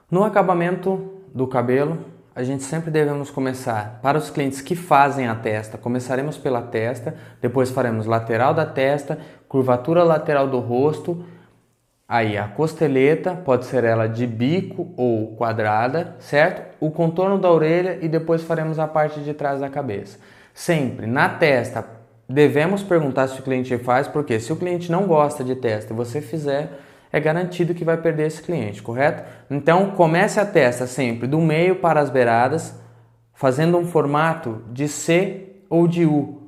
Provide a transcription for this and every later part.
No acabamento do cabelo, a gente sempre devemos começar, para os clientes que fazem a testa, começaremos pela testa, depois faremos lateral da testa, curvatura lateral do rosto, aí a costeleta, pode ser ela de bico ou quadrada, certo? O contorno da orelha e depois faremos a parte de trás da cabeça. Sempre na testa, devemos perguntar se o cliente faz, porque se o cliente não gosta de testa e você fizer, é garantido que vai perder esse cliente, correto? Então comece a testa sempre do meio para as beiradas, fazendo um formato de C ou de U,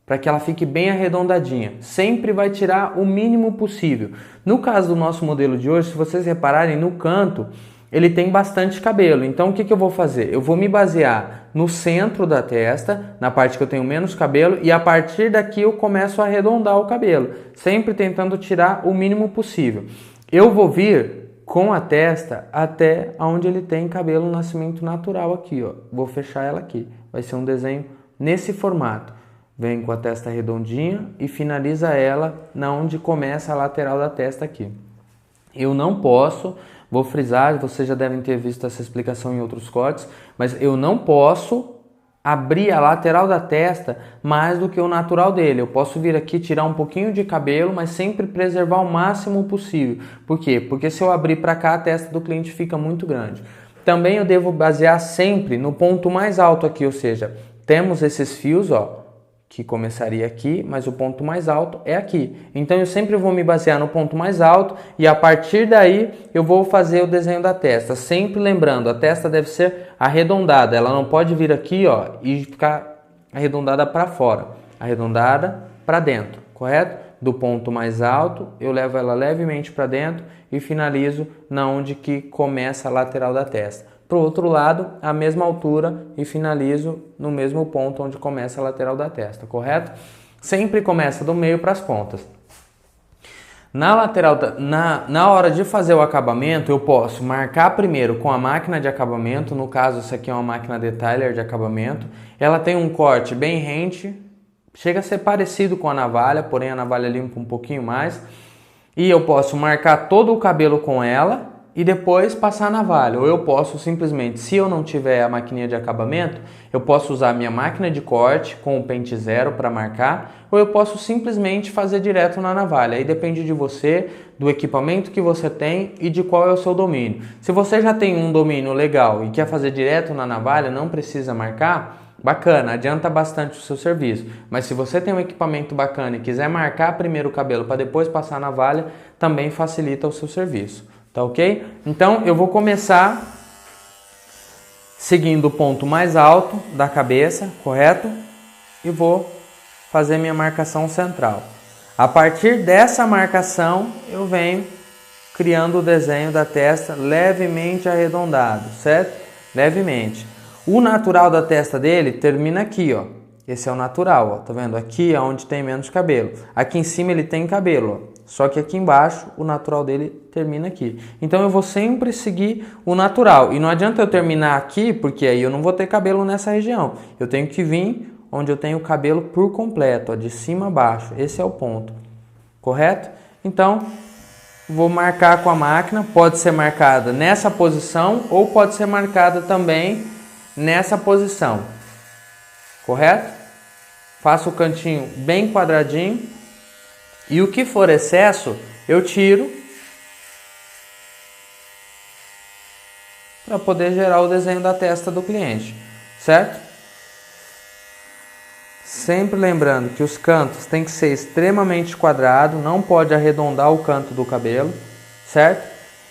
para que ela fique bem arredondadinha. Sempre vai tirar o mínimo possível. No caso do nosso modelo de hoje, se vocês repararem no canto, ele tem bastante cabelo. Então o que eu vou fazer? Eu vou me basear no centro da testa, na parte que eu tenho menos cabelo, e a partir daqui eu começo a arredondar o cabelo, sempre tentando tirar o mínimo possível. Eu vou vir com a testa até onde ele tem cabelo nascimento natural aqui, ó. Vou fechar ela aqui. Vai ser um desenho nesse formato. Vem com a testa redondinha e finaliza ela na onde começa a lateral da testa aqui. Eu não posso, vou frisar, vocês já devem ter visto essa explicação em outros cortes, mas eu não posso abrir a lateral da testa mais do que o natural dele. Eu posso vir aqui tirar um pouquinho de cabelo, mas sempre preservar o máximo possível. Por quê? Porque se eu abrir para cá, a testa do cliente fica muito grande. Também eu devo basear sempre no ponto mais alto aqui, ou seja, temos esses fios, ó, que começaria aqui, mas o ponto mais alto é aqui. Então eu sempre vou me basear no ponto mais alto e a partir daí eu vou fazer o desenho da testa. Sempre lembrando, a testa deve ser arredondada, ela não pode vir aqui, ó, e ficar arredondada para fora, arredondada para dentro, correto? Do ponto mais alto, eu levo ela levemente para dentro e finalizo na onde que começa a lateral da testa. Para o outro lado, a mesma altura e finalizo no mesmo ponto onde começa a lateral da testa, correto? Sempre começa do meio para as pontas. Na lateral, na hora de fazer o acabamento, eu posso marcar primeiro com a máquina de acabamento, no caso, essa aqui é uma máquina detailer de acabamento. Ela tem um corte bem rente, chega a ser parecido com a navalha, porém a navalha limpa um pouquinho mais. E eu posso marcar todo o cabelo com ela e depois passar a navalha. Ou eu posso simplesmente, se eu não tiver a maquininha de acabamento, eu posso usar a minha máquina de corte com o pente zero para marcar, ou eu posso simplesmente fazer direto na navalha. Aí depende de você, do equipamento que você tem e de qual é o seu domínio. Se você já tem um domínio legal e quer fazer direto na navalha, não precisa marcar, bacana, adianta bastante o seu serviço. Mas se você tem um equipamento bacana e quiser marcar primeiro o cabelo para depois passar a navalha, também facilita o seu serviço. Tá ok? Então eu vou começar seguindo o ponto mais alto da cabeça, correto? E vou fazer minha marcação central. A partir dessa marcação eu venho criando o desenho da testa levemente arredondado, certo? Levemente. O natural da testa dele termina aqui, ó. Esse é o natural, ó. Tá vendo? Aqui é onde tem menos cabelo. Aqui em cima ele tem cabelo, ó. Só que aqui embaixo o natural dele termina aqui. Então eu vou sempre seguir o natural. E não adianta eu terminar aqui, porque aí eu não vou ter cabelo nessa região. Eu tenho que vir onde eu tenho o cabelo por completo, ó, de cima a baixo. Esse é o ponto. Correto? Então, vou marcar com a máquina. Pode ser marcada nessa posição ou pode ser marcada também nessa posição. Correto? Faço o cantinho bem quadradinho. E o que for excesso, eu tiro para poder gerar o desenho da testa do cliente, certo? Sempre lembrando que os cantos têm que ser extremamente quadrados, não pode arredondar o canto do cabelo, certo?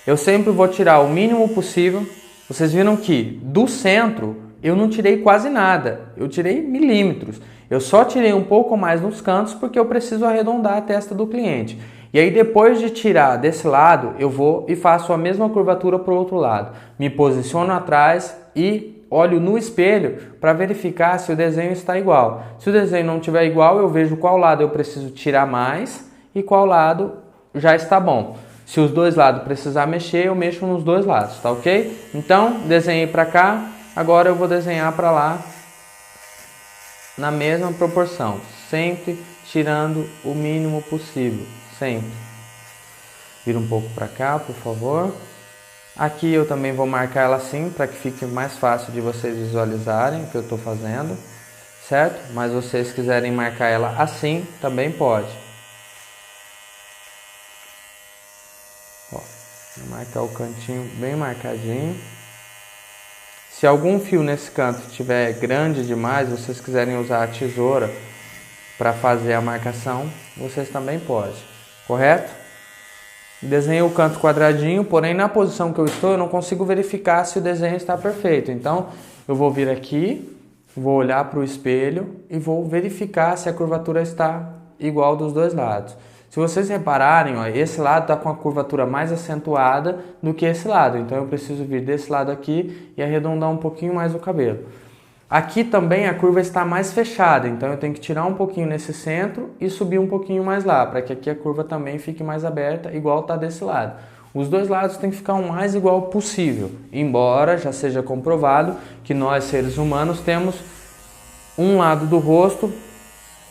Eu sempre vou tirar o mínimo possível. Vocês viram que do centro eu não tirei quase nada, eu tirei milímetros. Eu só tirei um pouco mais nos cantos porque eu preciso arredondar a testa do cliente. E aí depois de tirar desse lado, eu vou e faço a mesma curvatura para o outro lado. Me posiciono atrás e olho no espelho para verificar se o desenho está igual. Se o desenho não estiver igual, eu vejo qual lado eu preciso tirar mais e qual lado já está bom. Se os dois lados precisar mexer, eu mexo nos dois lados, tá ok? Então, desenhei para cá, agora eu vou desenhar para lá na mesma proporção, sempre tirando o mínimo possível, sempre. Vira um pouco para cá, por favor. Aqui eu também vou marcar ela assim, para que fique mais fácil de vocês visualizarem o que eu estou fazendo, certo? Mas vocês quiserem marcar ela assim, também pode. Ó, vou marcar o cantinho bem marcadinho. Se algum fio nesse canto estiver grande demais, vocês quiserem usar a tesoura para fazer a marcação, vocês também podem, correto? Desenhei o canto quadradinho, porém na posição que eu estou eu não consigo verificar se o desenho está perfeito. Então eu vou vir aqui, vou olhar para o espelho e vou verificar se a curvatura está igual dos dois lados. Se vocês repararem, ó, esse lado está com a curvatura mais acentuada do que esse lado. Então eu preciso vir desse lado aqui e arredondar um pouquinho mais o cabelo. Aqui também a curva está mais fechada, então eu tenho que tirar um pouquinho nesse centro e subir um pouquinho mais lá, para que aqui a curva também fique mais aberta, igual está desse lado. Os dois lados tem que ficar o mais igual possível, embora já seja comprovado que nós, seres humanos, temos um lado do rosto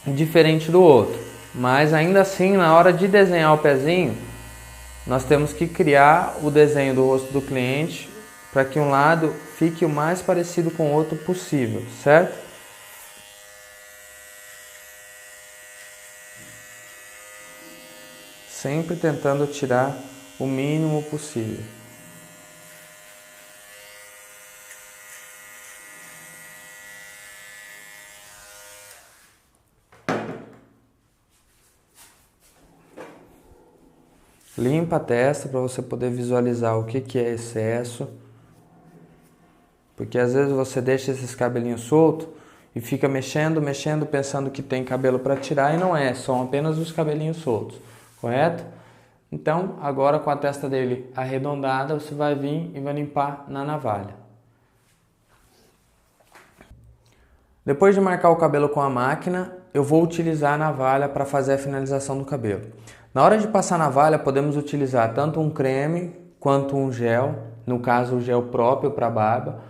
diferente do outro. Mas ainda assim, na hora de desenhar o pezinho, nós temos que criar o desenho do rosto do cliente para que um lado fique o mais parecido com o outro possível, certo? Sempre tentando tirar o mínimo possível. Limpa a testa para você poder visualizar o que é excesso. Porque às vezes você deixa esses cabelinhos soltos e fica mexendo, pensando que tem cabelo para tirar e não é, são apenas os cabelinhos soltos, correto? Então, agora com a testa dele arredondada, você vai vir e vai limpar na navalha. Depois de marcar o cabelo com a máquina, eu vou utilizar a navalha para fazer a finalização do cabelo. Na hora de passar a navalha, podemos utilizar tanto um creme quanto um gel, no caso o gel próprio para barba.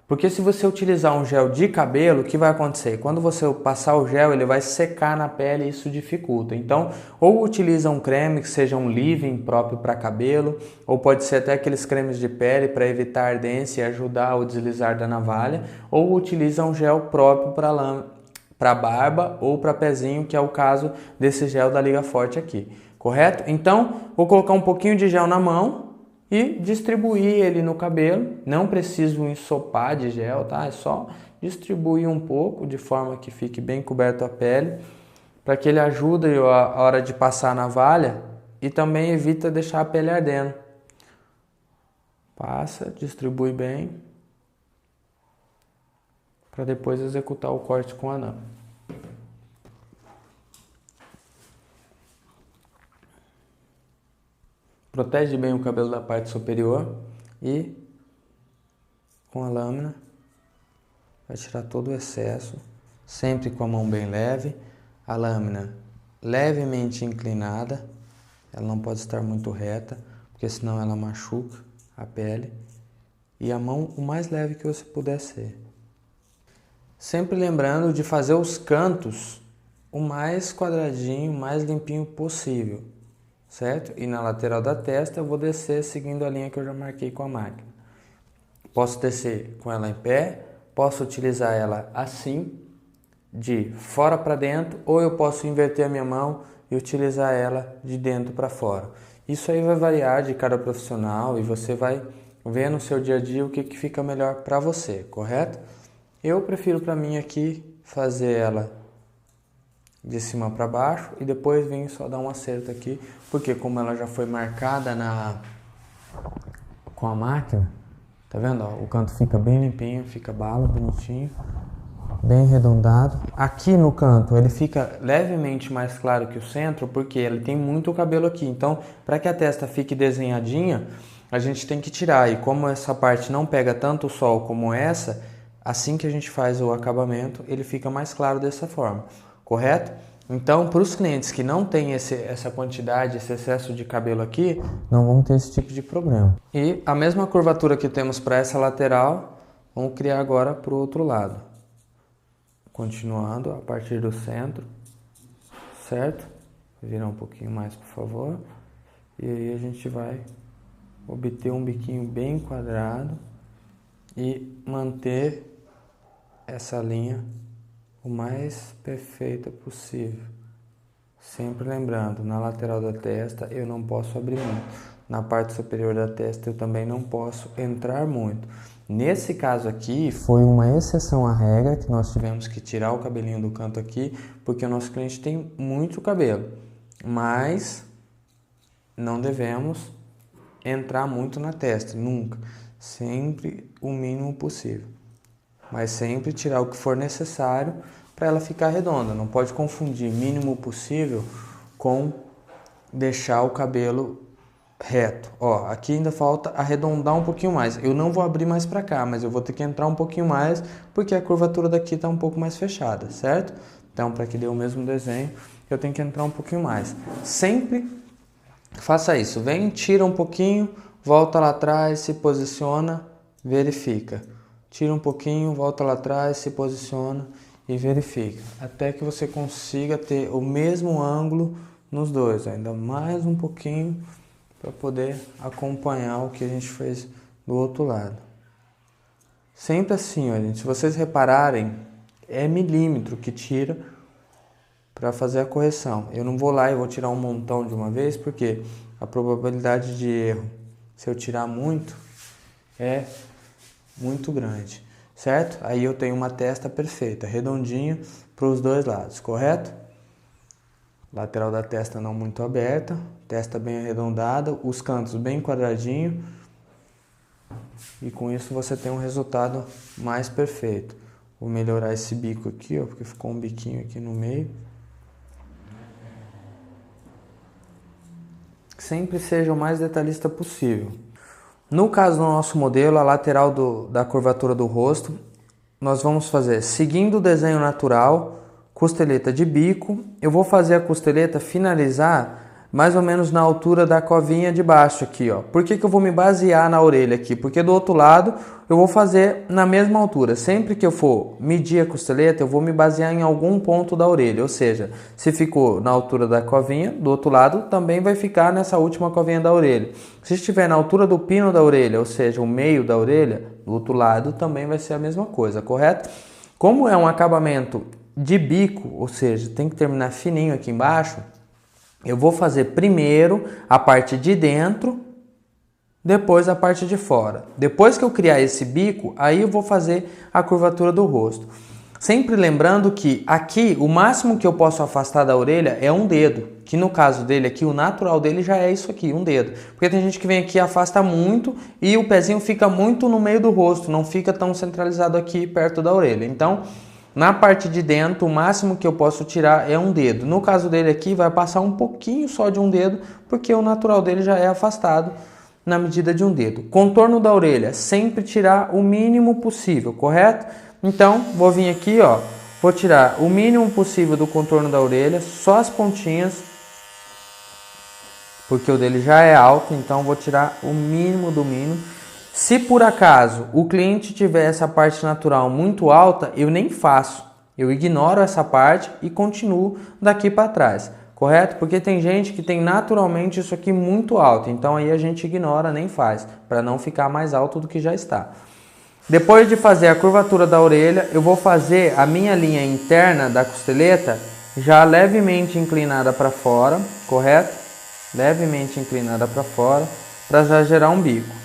Porque se você utilizar um gel de cabelo, o que vai acontecer? Quando você passar o gel, ele vai secar na pele e isso dificulta. Então, ou utiliza um creme que seja um leave-in próprio para cabelo, ou pode ser até aqueles cremes de pele para evitar ardência e ajudar o deslizar da navalha, ou utiliza um gel próprio para barba ou para pezinho, que é o caso desse gel da Liga Forte aqui, correto? Então, vou colocar um pouquinho de gel na mão e distribuir ele no cabelo. Não preciso ensopar de gel, tá? É só distribuir um pouco de forma que fique bem coberto a pele, para que ele ajude a hora de passar a navalha e também evita deixar a pele ardendo. Passa, distribui bem, para depois executar o corte com a lâmina. Protege bem o cabelo da parte superior e com a lâmina vai tirar todo o excesso, sempre com a mão bem leve, a lâmina levemente inclinada, ela não pode estar muito reta, porque senão ela machuca a pele, e a mão o mais leve que você puder ser. Sempre lembrando de fazer os cantos o mais quadradinho, mais limpinho possível, certo? E na lateral da testa eu vou descer seguindo a linha que eu já marquei com a máquina. Posso descer com ela em pé, posso utilizar ela assim, de fora para dentro, ou eu posso inverter a minha mão e utilizar ela de dentro para fora. Isso aí vai variar de cada profissional e você vai ver no seu dia a dia o que fica melhor para você, correto? Eu prefiro para mim aqui fazer ela de cima para baixo e depois vim só dar um acerto aqui, porque como ela já foi marcada com a máquina, tá vendo? Ó, o canto fica bem limpinho, fica bala, bonitinho, bem arredondado. Aqui no canto ele fica levemente mais claro que o centro, porque ele tem muito cabelo aqui. Então, para que a testa fique desenhadinha, a gente tem que tirar. E como essa parte não pega tanto o sol como essa, assim que a gente faz o acabamento, ele fica mais claro dessa forma, correto? Então, para os clientes que não têm essa quantidade, esse excesso de cabelo aqui, não vão ter esse tipo de problema. E a mesma curvatura que temos para essa lateral, vamos criar agora para o outro lado. Continuando a partir do centro, certo? Virar um pouquinho mais, por favor. E aí a gente vai obter um biquinho bem quadrado e manter essa linha o mais perfeita possível. Sempre lembrando, na lateral da testa eu não posso abrir muito. Na parte superior da testa eu também não posso entrar muito. Nesse caso aqui, foi uma exceção à regra, que nós tivemos que tirar o cabelinho do canto aqui, porque o nosso cliente tem muito cabelo. Mas não devemos entrar muito na testa, nunca. Sempre o mínimo possível. Mas sempre tirar o que for necessário para ela ficar redonda. Não pode confundir mínimo possível com deixar o cabelo reto. Ó, aqui ainda falta arredondar um pouquinho mais. Eu não vou abrir mais para cá, mas eu vou ter que entrar um pouquinho mais porque a curvatura daqui está um pouco mais fechada, certo? Então, para que dê o mesmo desenho, eu tenho que entrar um pouquinho mais. Sempre faça isso. Vem, tira um pouquinho, volta lá atrás, se posiciona, verifica. Tira um pouquinho, volta lá atrás, se posiciona e verifica. Até que você consiga ter o mesmo ângulo nos dois. Ainda mais um pouquinho para poder acompanhar o que a gente fez do outro lado. Sempre assim, ó, gente. Se vocês repararem, é milímetro que tira para fazer a correção. Eu não vou lá e vou tirar um montão de uma vez, porque a probabilidade de erro, se eu tirar muito, é muito grande, certo? Aí eu tenho uma testa perfeita, redondinha para os dois lados, correto? Lateral da testa não muito aberta, testa bem arredondada, os cantos bem quadradinho, e com isso você tem um resultado mais perfeito. Vou melhorar esse bico aqui, ó, porque ficou um biquinho aqui no meio. Sempre seja o mais detalhista possível. No caso do nosso modelo, a lateral da curvatura do rosto, nós vamos fazer seguindo o desenho natural, costeleta de bico. Eu vou fazer a costeleta finalizar mais ou menos na altura da covinha de baixo aqui, ó. Por que eu vou me basear na orelha aqui? Porque do outro lado eu vou fazer na mesma altura. Sempre que eu for medir a costeleta, eu vou me basear em algum ponto da orelha. Ou seja, se ficou na altura da covinha, do outro lado também vai ficar nessa última covinha da orelha. Se estiver na altura do pino da orelha, ou seja, o meio da orelha, do outro lado também vai ser a mesma coisa, correto? Como é um acabamento de bico, ou seja, tem que terminar fininho aqui embaixo, eu vou fazer primeiro a parte de dentro, depois a parte de fora. Depois que eu criar esse bico, aí eu vou fazer a curvatura do rosto. Sempre lembrando que aqui o máximo que eu posso afastar da orelha é um dedo, que no caso dele aqui, o natural dele já é isso aqui, um dedo. Porque tem gente que vem aqui e afasta muito e o pezinho fica muito no meio do rosto, não fica tão centralizado aqui perto da orelha. Então, na parte de dentro, o máximo que eu posso tirar é um dedo. No caso dele aqui, vai passar um pouquinho só de um dedo, porque o natural dele já é afastado na medida de um dedo. Contorno da orelha, sempre tirar o mínimo possível, correto? Então, vou vir aqui, ó, vou tirar o mínimo possível do contorno da orelha, só as pontinhas, porque o dele já é alto, então vou tirar o mínimo do mínimo. Se por acaso o cliente tiver essa parte natural muito alta, eu nem faço. Eu ignoro essa parte e continuo daqui para trás, correto? Porque tem gente que tem naturalmente isso aqui muito alto, então aí a gente ignora, nem faz, para não ficar mais alto do que já está. Depois de fazer a curvatura da orelha, eu vou fazer a minha linha interna da costeleta já levemente inclinada para fora, correto? Levemente inclinada para fora, para já gerar um bico.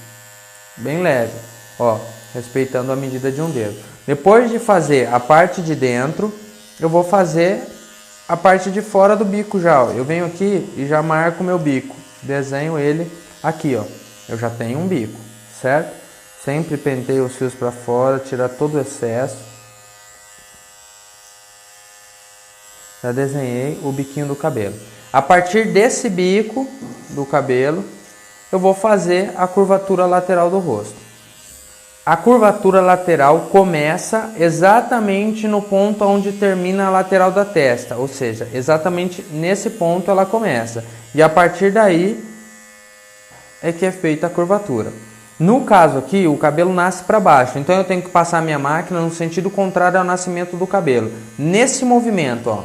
Bem leve, ó, respeitando a medida de um dedo. Depois de fazer a parte de dentro, eu vou fazer a parte de fora do bico já, ó. Eu venho aqui e já marco o meu bico. Desenho ele aqui, ó. Eu já tenho um bico, certo? Sempre penteio os fios para fora, tirar todo o excesso. Já desenhei o biquinho do cabelo. A partir desse bico do cabelo, eu vou fazer a curvatura lateral do rosto. A curvatura lateral começa exatamente no ponto onde termina a lateral da testa, ou seja, exatamente nesse ponto ela começa. E a partir daí é que é feita a curvatura. No caso aqui, o cabelo nasce para baixo, então eu tenho que passar a minha máquina no sentido contrário ao nascimento do cabelo. Nesse movimento, ó,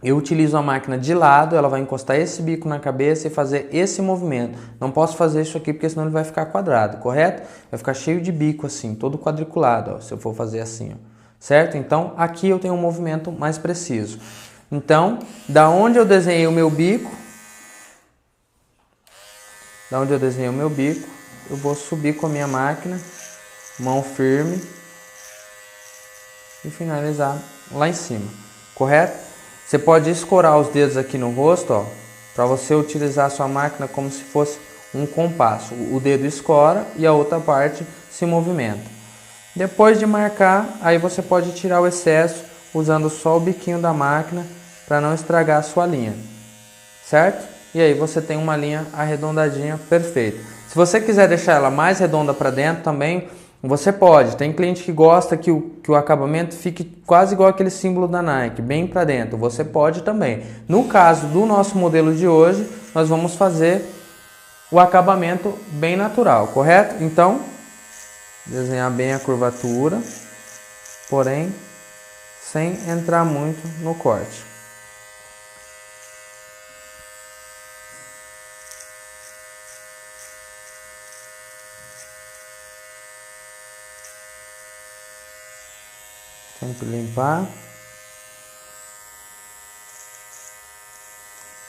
Eu utilizo a máquina de lado, ela vai encostar esse bico na cabeça e fazer esse movimento. Não posso fazer isso aqui porque senão ele vai ficar quadrado, correto? Vai ficar cheio de bico assim, todo quadriculado, ó, se eu for fazer assim, ó, certo? Então aqui eu tenho um movimento mais preciso. Então, da onde eu desenhei o meu bico, eu vou subir com a minha máquina, mão firme e finalizar lá em cima, correto? Você pode escorar os dedos aqui no rosto, ó, para você utilizar a sua máquina como se fosse um compasso. O dedo escora e a outra parte se movimenta. Depois de marcar, aí você pode tirar o excesso usando só o biquinho da máquina para não estragar a sua linha, certo? E aí você tem uma linha arredondadinha perfeita. Se você quiser deixar ela mais redonda para dentro também, você pode. Tem cliente que gosta que o acabamento fique quase igual aquele símbolo da Nike, bem para dentro. Você pode também. No caso do nosso modelo de hoje, nós vamos fazer o acabamento bem natural, correto? Então, desenhar bem a curvatura, porém sem entrar muito no corte. Sempre limpar.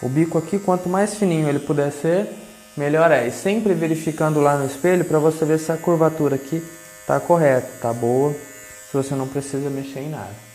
O bico aqui, quanto mais fininho ele puder ser, melhor é. E sempre verificando lá no espelho para você ver se a curvatura aqui está correta, está boa, se você não precisa mexer em nada.